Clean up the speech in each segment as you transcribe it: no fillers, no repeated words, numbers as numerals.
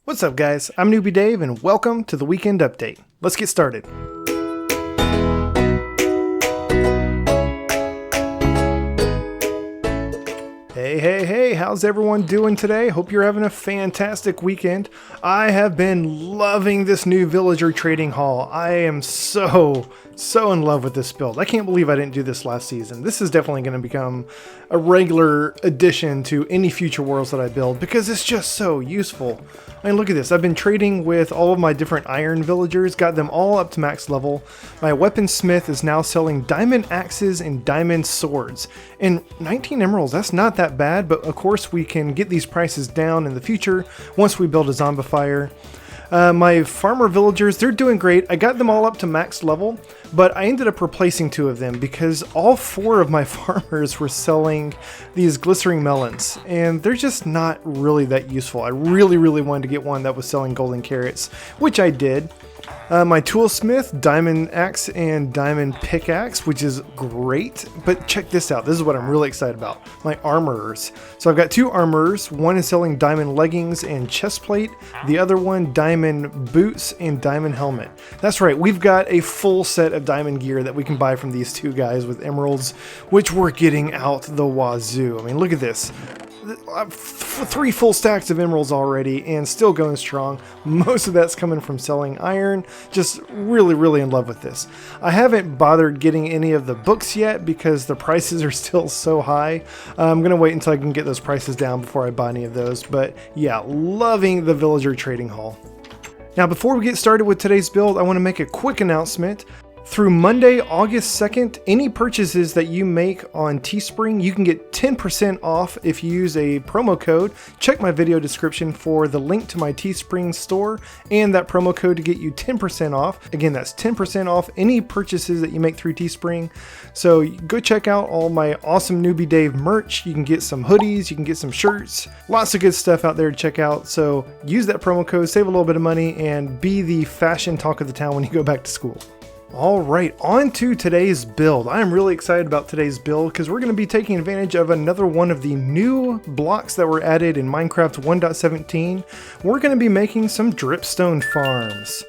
What's up guys, I'm Newbie Dave and welcome to the Weekend Update. Let's get started. Hey, how's everyone doing today? Hope you're having a fantastic weekend. I have been loving this new villager trading hall. I am so in love with this build. I can't believe I didn't do this last season. This is definitely going to become a regular addition to any future worlds that I build because it's just so useful. I mean, look at this. I've been trading with all of my different iron villagers, got them all up to max level. My weaponsmith is now selling diamond axes and diamond swords. And 19 emeralds, that's not that bad, but of course we can get these prices down in the future once we build a zombifier. My farmer villagers, they're doing great. I got them all up to max level, but I ended up replacing 2 of them because all 4 of my farmers were selling these glycerin melons, and they're just not really that useful. I really wanted to get one that was selling golden carrots, which I did. My toolsmith, diamond axe and diamond pickaxe, which is great, but check this out. This is what I'm really excited about. My armorers. So I've got 2 armorers. One is selling diamond leggings and chest plate. The other one, diamond boots and diamond helmet. That's right. We've got a full set of diamond gear that we can buy from these 2 guys with emeralds, which we're getting out the wazoo. I mean, look at this. 3 full stacks of emeralds already and still going strong. Most of that's coming from selling iron. Just really in love with this. I haven't bothered getting any of the books yet because the prices are still so high. I'm gonna wait until I can get those prices down before I buy any of those, but yeah, loving the villager trading hall. Now before we get started with today's build, I want to make a quick announcement. Through Monday, August 2nd, any purchases that you make on Teespring, you can get 10% off if you use a promo code. Check my video description for the link to my Teespring store and that promo code to get you 10% off. Again, that's 10% off any purchases that you make through Teespring. So go check out all my awesome Newbie Dave merch. You can get some hoodies, you can get some shirts, lots of good stuff out there to check out. So use that promo code, save a little bit of money, and be the fashion talk of the town when you go back to school. Alright, on to today's build. I'm really excited about today's build because we're going to be taking advantage of another one of the new blocks that were added in Minecraft 1.17. We're going to be making some dripstone farms.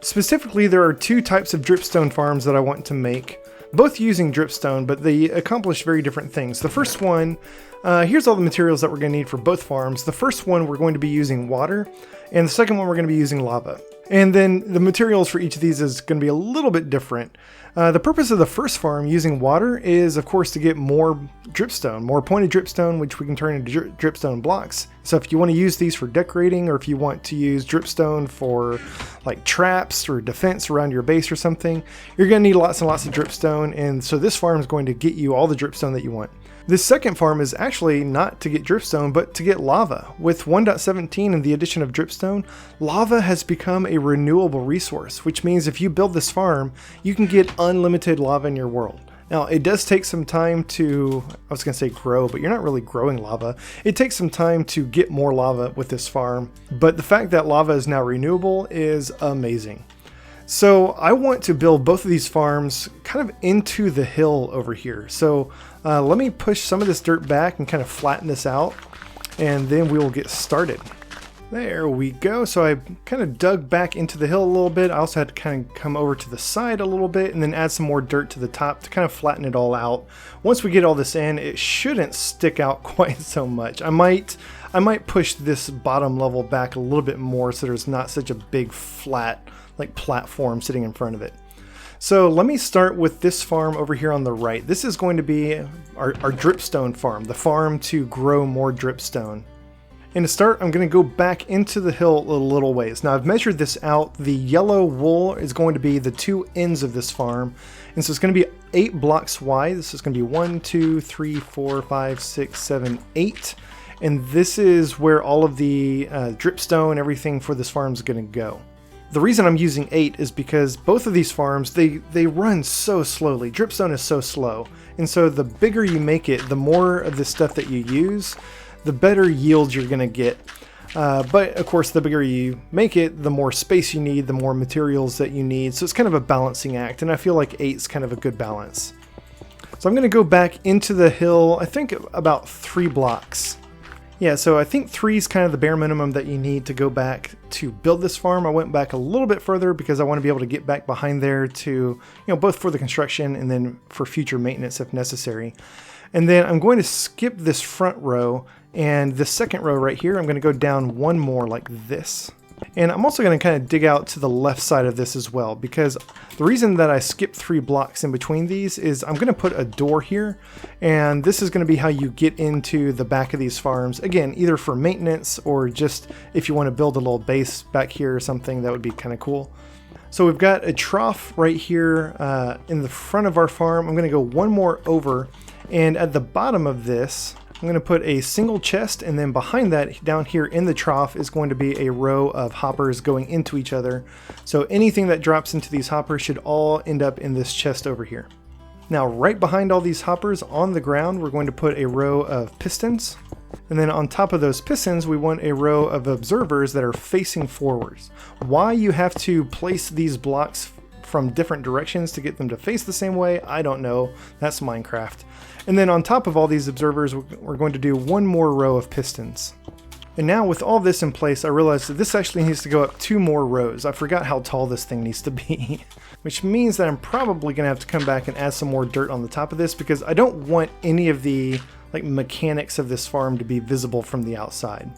Specifically, there are 2 types of dripstone farms that I want to make, both using dripstone, but they accomplish very different things. The first one, here's all the materials that we're going to need for both farms. The first one we're going to be using water, and the second one we're going to be using lava. And then the materials for each of these is going to be a little bit different. The purpose of the first farm using water is, of course, to get more dripstone, more pointed dripstone, which we can turn into dripstone blocks. So if you want to use these for decorating, or if you want to use dripstone for like traps or defense around your base or something, you're going to need lots and lots of dripstone. And so this farm is going to get you all the dripstone that you want. This second farm is actually not to get dripstone, but to get lava. With 1.17 and the addition of dripstone, lava has become a renewable resource, which means if you build this farm, you can get unlimited lava in your world. Now, it does take some time to, I was going to say grow, but you're not really growing lava. It takes some time to get more lava with this farm, but the fact that lava is now renewable is amazing. So I want to build both of these farms kind of into the hill over here. So let me push some of this dirt back and kind of flatten this out, and then we will get started. There we go. So I kind of dug back into the hill a little bit. I also had to kind of come over to the side a little bit and then add some more dirt to the top to kind of flatten it all out. Once we get all this in, it shouldn't stick out quite so much. I might push this bottom level back a little bit more so there's not such a big flat like platform sitting in front of it. So let me start with this farm over here on the right. This is going to be our dripstone farm, the farm to grow more dripstone. And to start, I'm going to go back into the hill a little ways. Now I've measured this out. The yellow wool is going to be the 2 ends of this farm. And so it's going to be 8 blocks wide. This is going to be 1, 2, 3, 4, 5, 6, 7, 8. And this is where all of the dripstone, everything for this farm is going to go. The reason I'm using 8 is because both of these farms, they run so slowly. Dripstone is so slow. And so the bigger you make it, the more of the stuff that you use, the better yields you're going to get. But of course, the bigger you make it, the more space you need, the more materials that you need. So it's kind of a balancing act. And I feel like 8 is kind of a good balance. So I'm going to go back into the hill, I think about 3 blocks. Yeah, so I think 3 is kind of the bare minimum that you need to go back to build this farm. I went back a little bit further because I want to be able to get back behind there to, both for the construction and then for future maintenance if necessary. And then I'm going to skip this front row, and the second row right here, I'm going to go down 1 more like this. And I'm also going to kind of dig out to the left side of this as well, because the reason that I skipped 3 blocks in between these is I'm going to put a door here, and this is going to be how you get into the back of these farms. Again, either for maintenance or just if you want to build a little base back here or something, that would be kind of cool. So we've got a trough right here in the front of our farm. I'm going to go 1 more over, and at the bottom of this, I'm going to put a single chest, and then behind that down here in the trough is going to be a row of hoppers going into each other. So anything that drops into these hoppers should all end up in this chest over here. Now right behind all these hoppers on the ground, we're going to put a row of pistons. And then on top of those pistons, we want a row of observers that are facing forwards. Why you have to place these blocks from different directions to get them to face the same way, I don't know. That's Minecraft. And then on top of all these observers, we're going to do 1 more row of pistons. And now with all this in place, I realized that this actually needs to go up 2 more rows. I forgot how tall this thing needs to be, which means that I'm probably going to have to come back and add some more dirt on the top of this, because I don't want any of the mechanics of this farm to be visible from the outside.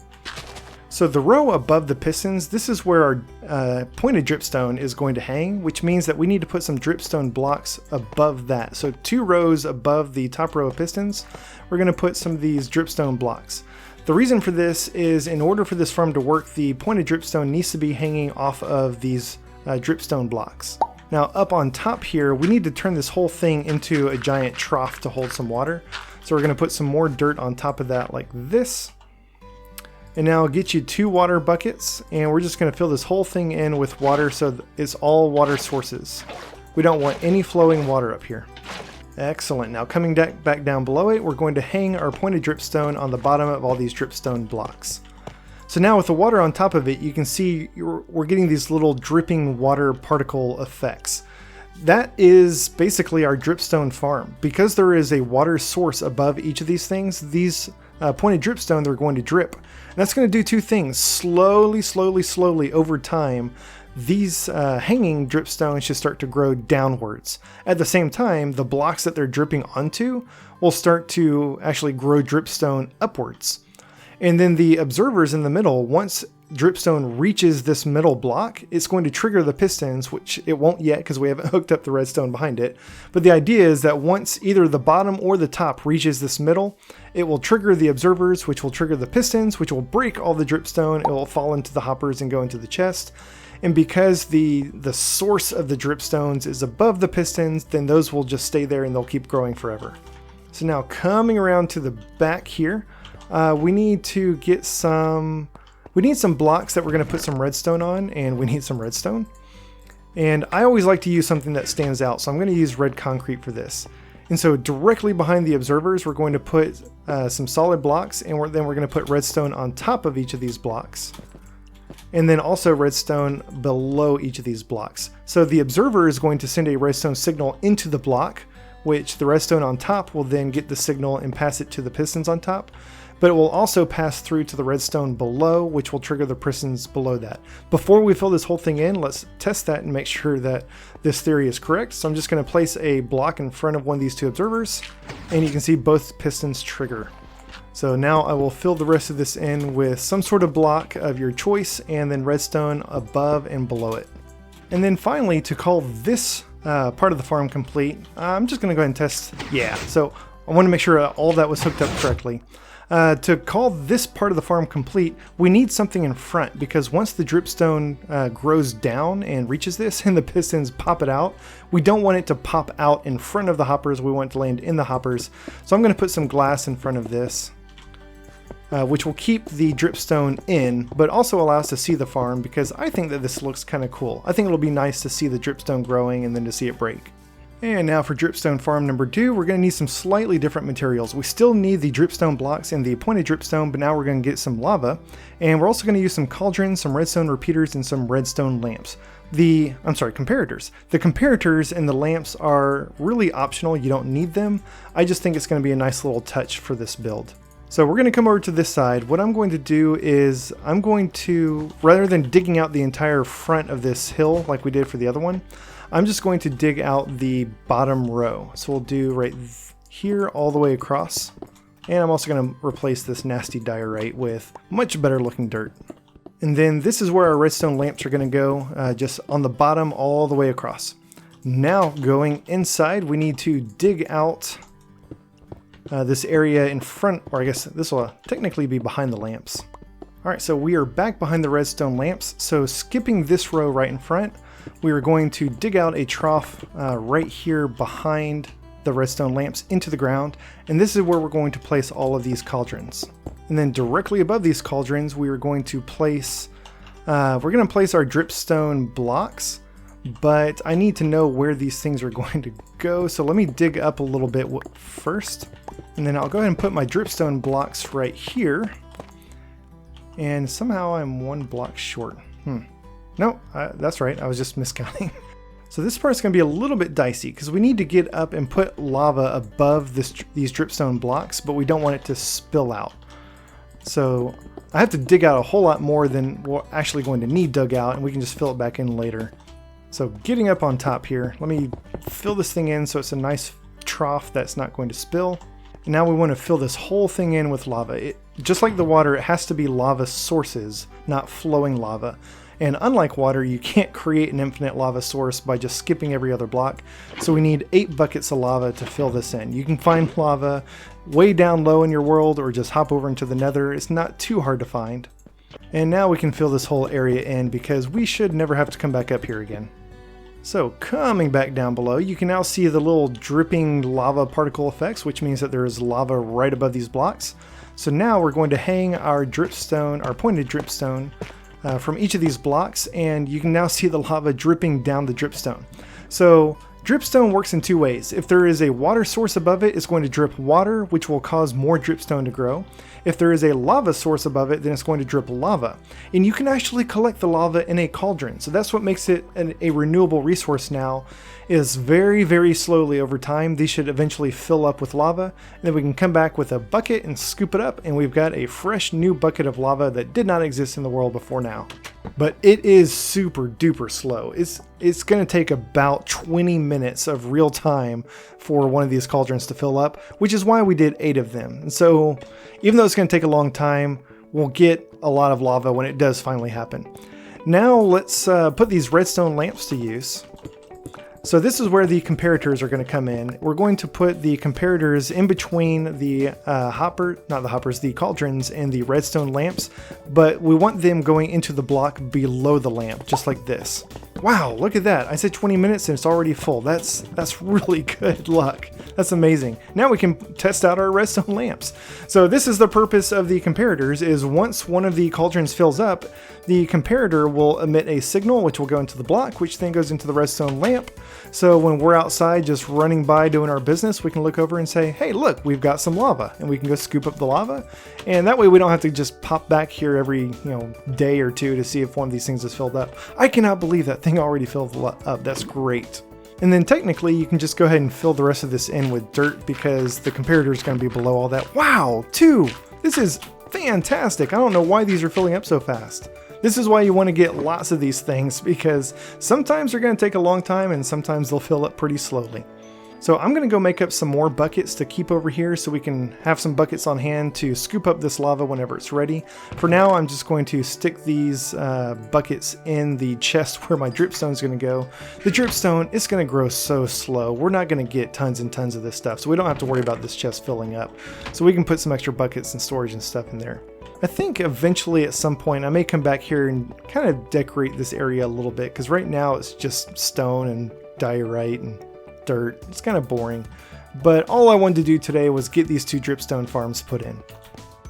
So the row above the pistons, this is where our pointed dripstone is going to hang, which means that we need to put some dripstone blocks above that. So 2 rows above the top row of pistons, we're going to put some of these dripstone blocks. The reason for this is in order for this farm to work, the pointed dripstone needs to be hanging off of these dripstone blocks. Now up on top here, we need to turn this whole thing into a giant trough to hold some water. So we're going to put some more dirt on top of that like this. And now I'll get you 2 water buckets, and we're just going to fill this whole thing in with water so it's all water sources. We don't want any flowing water up here. Excellent. Now coming back down below it, we're going to hang our pointed dripstone on the bottom of all these dripstone blocks. So now with the water on top of it, you can see we're getting these little dripping water particle effects. That is basically our dripstone farm. Because there is a water source above each of these things, these pointed dripstone, they're going to drip. And that's going to do 2 things. Slowly over time, these hanging dripstones should start to grow downwards. At the same time, the blocks that they're dripping onto will start to actually grow dripstone upwards. And then the observers in the middle, once dripstone reaches this middle block, it's going to trigger the pistons, which it won't yet because we haven't hooked up the redstone behind it. But the idea is that once either the bottom or the top reaches this middle, it will trigger the observers, which will trigger the pistons, which will break all the dripstone. It will fall into the hoppers and go into the chest. And because the source of the dripstones is above the pistons, then those will just stay there and they'll keep growing forever. So now coming around to the back here, we need to get some blocks that we're going to put some redstone on, and we need some redstone. And I always like to use something that stands out, so I'm going to use red concrete for this. And so directly behind the observers, we're going to put some solid blocks, and then we're going to put redstone on top of each of these blocks. And then also redstone below each of these blocks. So the observer is going to send a redstone signal into the block, which the redstone on top will then get the signal and pass it to the pistons on top. But it will also pass through to the redstone below, which will trigger the pistons below that. Before we fill this whole thing in, let's test that and make sure that this theory is correct. So I'm just going to place a block in front of one of these 2 observers, and you can see both pistons trigger. So now I will fill the rest of this in with some sort of block of your choice, and then redstone above and below it. And then finally, to call this part of the farm complete, I'm just going to go ahead and test. Yeah, so I want to make sure all that was hooked up correctly. To call this part of the farm complete, we need something in front, because once the dripstone grows down and reaches this and the pistons pop it out, we don't want it to pop out in front of the hoppers. We want it to land in the hoppers. So I'm going to put some glass in front of this, which will keep the dripstone in, but also allow us to see the farm, because I think that this looks kind of cool. I think it'll be nice to see the dripstone growing and then to see it break. And now for dripstone farm number 2, we're going to need some slightly different materials. We still need the dripstone blocks and the pointed dripstone, but now we're going to get some lava. And we're also going to use some cauldrons, some redstone repeaters, and some redstone lamps. Comparators. The comparators and the lamps are really optional. You don't need them. I just think it's going to be a nice little touch for this build. So we're going to come over to this side. What I'm going to do is I'm going to, rather than digging out the entire front of this hill like we did for the other one, I'm just going to dig out the bottom row. So we'll do right here all the way across. And I'm also going to replace this nasty diorite with much better looking dirt. And then this is where our redstone lamps are going to go, just on the bottom all the way across. Now going inside, we need to dig out this area in front, or I guess this will technically be behind the lamps. Alright, so we are back behind the redstone lamps. So skipping this row right in front, we are going to dig out a trough right here behind the redstone lamps into the ground. And this is where we're going to place all of these cauldrons. And then directly above these cauldrons, we are going to place, our dripstone blocks. But I need to know where these things are going to go. So let me dig up a little bit first. And then I'll go ahead and put my dripstone blocks right here. And somehow I'm one block short. No, that's right. I was just miscounting. So this part's going to be a little bit dicey because we need to get up and put lava above these dripstone blocks, but we don't want it to spill out. So I have to dig out a whole lot more than we're actually going to need dug out, and we can just fill it back in later. So getting up on top here, let me fill this thing in so it's a nice trough that's not going to spill. And now we want to fill this whole thing in with lava. Just like the water, it has to be lava sources, not flowing lava. And unlike water, you can't create an infinite lava source by just skipping every other block. So we need 8 buckets of lava to fill this in. You can find lava way down low in your world or just hop over into the Nether. It's not too hard to find. And now we can fill this whole area in because we should never have to come back up here again. So coming back down below, you can now see the little dripping lava particle effects, which means that there is lava right above these blocks. So now we're going to hang our dripstone, our pointed dripstone, from each of these blocks, and you can now see the lava dripping down the dripstone. So dripstone works in 2 ways. If there is a water source above it, it's going to drip water, which will cause more dripstone to grow. If there is a lava source above it, then it's going to drip lava. And you can actually collect the lava in a cauldron. So that's what makes it a renewable resource now, is very, very slowly over time. These should eventually fill up with lava. And then we can come back with a bucket and scoop it up. And we've got a fresh new bucket of lava that did not exist in the world before now. But it is super duper slow. It's going to take about 20 minutes of real time for one of these cauldrons to fill up, which is why we did 8 of them. And so even though it's going to take a long time, we'll get a lot of lava when it does finally happen. Now let's put these redstone lamps to use. So this is where the comparators are going to come in. We're going to put the comparators in between the the cauldrons and the redstone lamps, but we want them going into the block below the lamp, just like this. Wow, look at that. I said 20 minutes and it's already full. That's really good luck. That's amazing. Now we can test out our redstone lamps. So this is the purpose of the comparators, is once one of the cauldrons fills up, the comparator will emit a signal which will go into the block, which then goes into the redstone lamp. So when we're outside just running by doing our business, we can look over and say, hey, look, we've got some lava, and we can go scoop up the lava. And that way we don't have to just pop back here every day or two to see if one of these things is filled up. I cannot believe that thing already filled up. That's great. And then technically you can just go ahead and fill the rest of this in with dirt because the comparator is going to be below all that. Wow, 2! This is fantastic. I don't know why these are filling up so fast. This is why you want to get lots of these things, because sometimes they're going to take a long time and sometimes they'll fill up pretty slowly. So I'm going to go make up some more buckets to keep over here so we can have some buckets on hand to scoop up this lava whenever it's ready. For now, I'm just going to stick these buckets in the chest where my dripstone is going to go. The dripstone is going to grow so slow. We're not going to get tons and tons of this stuff, so we don't have to worry about this chest filling up. So we can put some extra buckets and storage and stuff in there. I think eventually at some point I may come back here and kind of decorate this area a little bit, because right now it's just stone and diorite and dirt. It's kind of boring. But all I wanted to do today was get these 2 dripstone farms put in.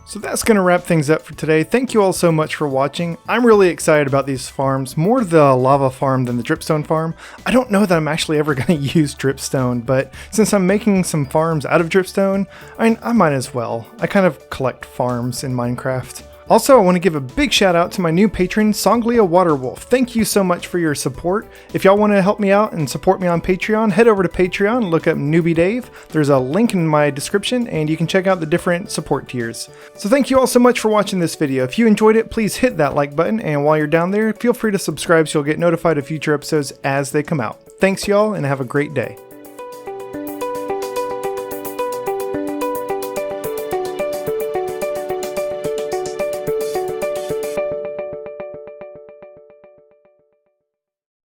So that's going to wrap things up for today. Thank you all so much for watching. I'm really excited about these farms, more the lava farm than the dripstone farm. I don't know that I'm actually ever going to use dripstone, but since I'm making some farms out of dripstone, I might as well. I kind of collect farms in Minecraft. Also, I want to give a big shout out to my new patron, Songlia Waterwolf. Thank you so much for your support. If y'all want to help me out and support me on Patreon, head over to Patreon, look up Newbie Dave. There's a link in my description and you can check out the different support tiers. So thank you all so much for watching this video. If you enjoyed it, please hit that like button, and while you're down there, feel free to subscribe so you'll get notified of future episodes as they come out. Thanks y'all, and have a great day.